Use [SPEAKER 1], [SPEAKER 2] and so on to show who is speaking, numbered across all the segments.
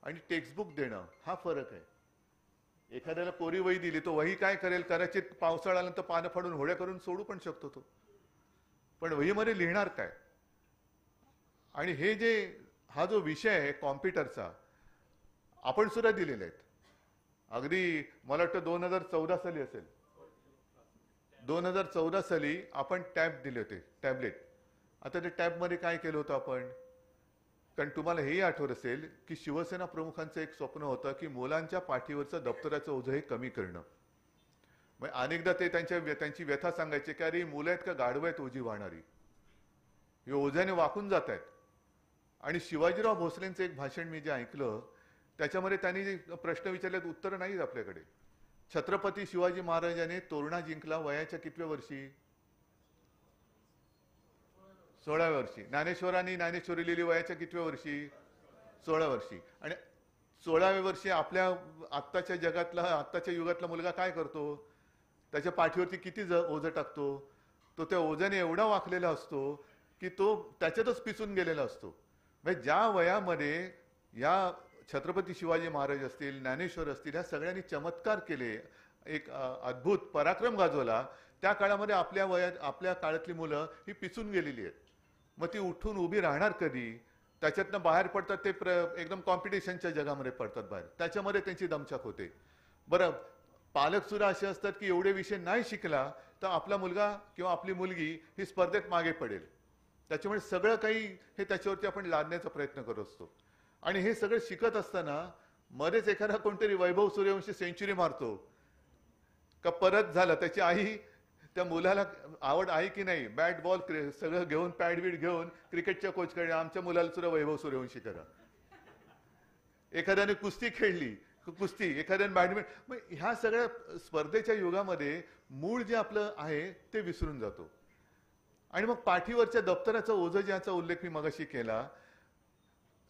[SPEAKER 1] आणि टेक्स्टबुक देणं हा फरक आहे. एखाद्याला कोरी वही दिली तो वही काय करेल, कदाचित पावसाळा आल्यानंतर पानं फाडून होड्या करून सोडू पण शकतो तो, पण वहीमध्ये लिहिणार काय. आणि हे जे हा जो विषय आहे कॉम्प्युटरचा आपण सुद्धा दिलेले आहेत. अगदी मला वाटतं 2014 साली असेल, 2014 साली आपण टॅब दिले होते, टॅबलेट. आता त्या टॅबमध्ये काय केलं होतं आपण, कारण तुम्हाला हेही आठवत असेल की शिवसेना प्रमुखांचं एक स्वप्न होतं की मुलांच्या पाठीवरचं दप्तराचं ओझं हे कमी करणं. मग अनेकदा ते त्यांची व्यथा सांगायचे की अरे मुलं आहेत का गाढवं आहेत ओझी वाहणारी, हे ओझ्याने वाकून जात आहेत. आणि शिवाजीराव भोसलेंचं एक भाषण मी जे ऐकलं त्याच्यामध्ये त्यांनी जे प्रश्न विचारलेत उत्तरं नाहीत आपल्याकडे. छत्रपती शिवाजी महाराजांनी तोरणा जिंकला वयाच्या कितव्या वर्षी, 16व्या वर्षी. ज्ञानेश्वरांनी ज्ञानेश्वरी लिहिली वयाच्या कितव्या वर्षी, 16 वर्षी. आणि 16व्या वर्षी आपल्या आत्ताच्या जगातला आत्ताच्या युगातला मुलगा काय करतो, त्याच्या पाठीवरती किती ओझं टाकतो, तो त्या ओझ्याने एवढा वाकलेला असतो की तो त्याच्यातच पिसून गेलेला असतो. म्हणजे ज्या वयामध्ये या छत्रपती शिवाजी महाराज असतील, ज्ञानेश्वर असतील, ह्या सगळ्यांनी चमत्कार केले, एक अद्भुत पराक्रम गाजवला, त्या काळामध्ये आपल्या काळातली मुलं ही पिचून गेलेली आहेत. मग ती उठून उभी राहणार कधी, त्याच्यातनं बाहेर पडतात ते एकदम कॉम्पिटिशनच्या जगामध्ये पडतात बाहेर, त्याच्यामध्ये त्यांची दमछाक होते. बरं, पालक सुद्धा असे असतात की एवढे विषय नाही शिकला तर आपला मुलगा किंवा आपली मुलगी ही स्पर्धेत मागे पडेल. त्याच्यामुळे सगळं काही हे त्याच्यावरती आपण लादण्याचा प्रयत्न करत असतो. आणि हे सगळं शिकत असताना मध्येच एखादा कोणतरी वैभव सूर्यवंशी सेंचुरी मारतो का परत झालं, त्याची आई त्या मुलाला आवड आहे की नाही, बॅट बॉल सगळं घेऊन पॅड बीड घेऊन क्रिकेटच्या कोचकडे आमच्या मुलाला सुद्धा वैभव सूर्यवंशी करा. एखाद्याने कुस्ती खेळली कुस्ती, एखाद्याने बॅडमिंटन. मग ह्या सगळ्या स्पर्धेच्या युगामध्ये मूळ जे आपलं आहे ते विसरून जातो. आणि मग पाठीवरच्या दप्तराचं ओझं ज्याचा उल्लेख मी मगाशी केला,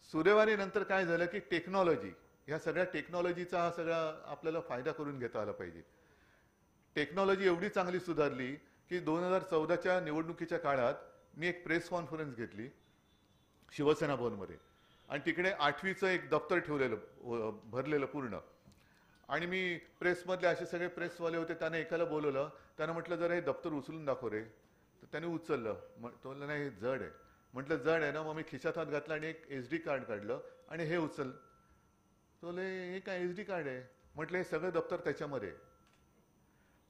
[SPEAKER 1] सुदैवाने नंतर काय झालं की टेक्नॉलॉजी, ह्या सगळ्या टेक्नॉलॉजीचा हा सगळा आपल्याला फायदा करून घेता आला पाहिजे. टेक्नॉलॉजी एवढी चांगली सुधारली की 2014च्या निवडणुकीच्या काळात मी एक प्रेस कॉन्फरन्स घेतली शिवसेना भवनमध्ये, आणि तिकडे 8वीचं एक दप्तर ठेवलेलं भरलेलं पूर्ण. आणि मी प्रेसमधले असे सगळे प्रेसवाले होते, त्याने एकाला बोलवलं, त्यानं म्हटलं जरा हे दप्तर उचलून दाखव रे. तर त्याने उचललं, तो म्हणलं नाही हे जड आहे. म्हटलं जड आहे ना, मग मी खिशात हात घातला आणि एक SD कार्ड काढलं आणि हे उचल. तो हे काय SD कार्ड आहे. म्हटलं हे सगळं दप्तर त्याच्यामध्ये,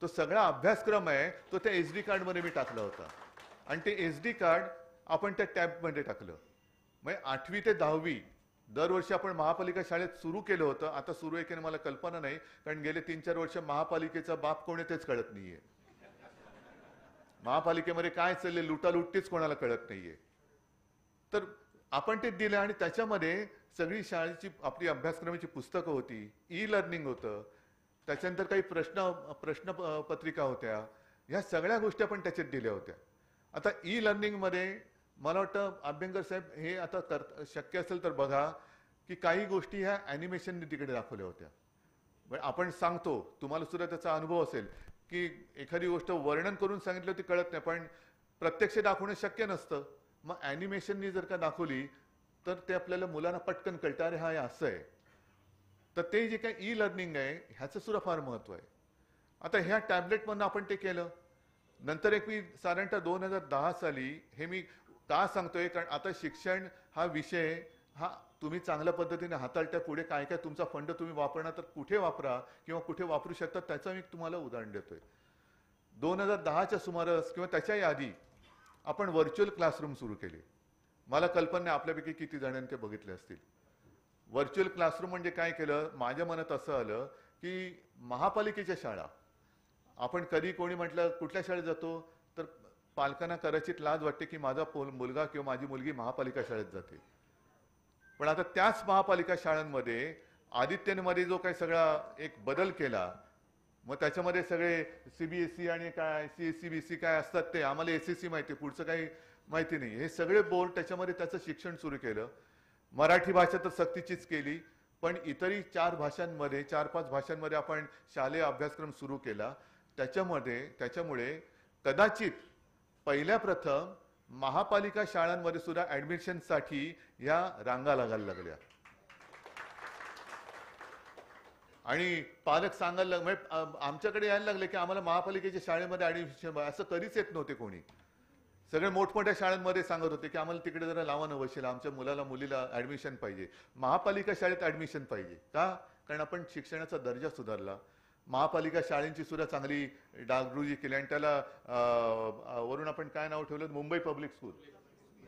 [SPEAKER 1] तो सगळा अभ्यासक्रम आहे तो त्या SD कार्डमध्ये मी टाकला होता. आणि ते SD कार्ड आपण त्या टॅबमध्ये टाकलं. म्हणजे 8वी ते 10वी दरवर्षी आपण महापालिका शाळेत सुरू केलं होतं. आता सुरू आहे की नाही मला कल्पना नाही, कारण गेले 3-4 वर्ष महापालिकेचा बाप कोण आहे तेच कळत नाहीये. महापालिकेमध्ये काय चालले लुटालुट्टीच कोणाला कळत नाहीये. तर आपण ते दिलं आणि त्याच्यामध्ये सगळी शाळेची आपली अभ्यासक्रमाची पुस्तकं होती, ई लर्निंग होतं, त्याच्यानंतर काही प्रश्नपत्रिका होत्या, ह्या सगळ्या गोष्टी आपण त्याच्यात दिल्या होत्या. आता ई लर्निंगमध्ये मला वाटतं अभ्यंकर साहेब हे आता शक्य असेल तर बघा की काही गोष्टी ह्या ॲनिमेशनने तिकडे दाखवल्या होत्या. आपण सांगतो, तुम्हाला सुद्धा त्याचा अनुभव असेल की एखादी गोष्ट वर्णन करून सांगितलं होती कळत नाही, पण प्रत्यक्ष दाखवणं शक्य नसतं. मग ॲनिमेशननी जर का दाखवली तर ते आपल्याला मुलांना पटकन कळतं, अरे हा असं आहे. तर ते जे काही ई लर्निंग आहे ह्याचं सुद्धा फार महत्व आहे. आता ह्या टॅबलेटमधनं आपण ते केलं. नंतर एक मी साधारणतः 2010 साली हे मी का सांगतोय, कारण आता शिक्षण हा विषय हा तुम्ही चांगल्या पद्धतीने हाताळता, पुढे काय काय तुमचा फंड तुम्ही वापरणार तर कुठे वापरा किंवा कुठे वापरू शकता त्याचं मी तुम्हाला उदाहरण देतोय. 2010च्या सुमारास किंवा त्याच्याही आधी आपण व्हर्च्युअल क्लासरूम सुरू केले. मला कल्पना नाही आपल्यापैकी किती जणांनी ते बघितले असतील. व्हर्च्युअल क्लासरूम म्हणजे काय केलं, माझ्या मनात असं आलं की महापालिकेच्या शाळा, आपण कधी कोणी म्हटलं कुठल्या शाळेत जातो तर पालकांना कदाचित लाज वाटते की माझा मुलगा किंवा माझी मुलगी महापालिका शाळेत जाते. पण आता त्याच महापालिका शाळांमध्ये आदित्यमध्ये जो काही सगळा एक बदल केला, मग त्याच्यामध्ये सगळे CBSE आणि काय CSE BC काय असतात ते आम्हाला SSC माहिती, पुढचं काही माहिती नाही. हे सगळे बोर्ड त्याच्यामध्ये त्याचं शिक्षण सुरू केलं. मराठी भाषा तर सक्तीचीच केली, पण इतरही 4-5 भाषांमध्ये आपण शालेय अभ्यासक्रम सुरू केला. त्याच्यामुळे कदाचित पहिल्या प्रथम महापालिका शाळांमध्ये सुद्धा ऍडमिशनसाठी या रांगा लागायला लागल्या. आणि पालक सांगायला म्हणजे आमच्याकडे यायला लागले की आम्हाला महापालिकेच्या शाळेमध्ये ऍडमिशन, असं कधीच येत नव्हते कोणी. सगळे मोठमोठ्या शाळांमध्ये सांगत होते की आम्हाला तिकडे जरा लावा ना वशिला, आमच्या मुलाला मुलीला ऍडमिशन पाहिजे, महापालिका शाळेत ऍडमिशन पाहिजे. का? कारण आपण शिक्षणाचा दर्जा सुधारला, महापालिका शाळेंची सुद्धा चांगली डागडुजी केली आणि त्याला वरून आपण काय नाव ठेवलं, Mumbai public school.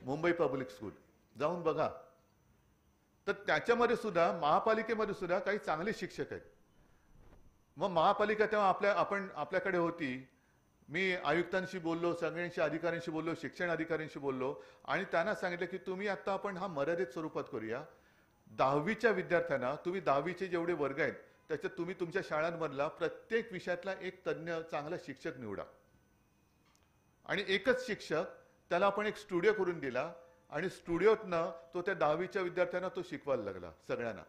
[SPEAKER 1] Mumbai public school जाऊन बघा. तर त्याच्यामध्ये सुद्धा महापालिकेमध्ये सुद्धा काही चांगले शिक्षक आहेत. मग महापालिका तेव्हा आपल्याकडे होती. मी आयुक्तांशी बोललो, सगळ्यांशी अधिकाऱ्यांशी बोललो, शिक्षण अधिकाऱ्यांशी बोललो आणि त्यांना सांगितलं की तुम्ही आता आपण हा मर्यादित स्वरूपात करूया. 10वीच्या विद्यार्थ्यांना तुम्ही 10वीचे जेवढे वर्ग आहेत त्याच्यात तुम्ही तुमच्या शाळांमधला प्रत्येक विषयातला एक तज्ञ चांगला शिक्षक निवडा आणि एकच शिक्षक त्याला आपण एक स्टुडिओ करून दिला आणि स्टुडिओतनं तो त्या 10वीच्या विद्यार्थ्यांना तो शिकवायला लागला सगळ्यांना.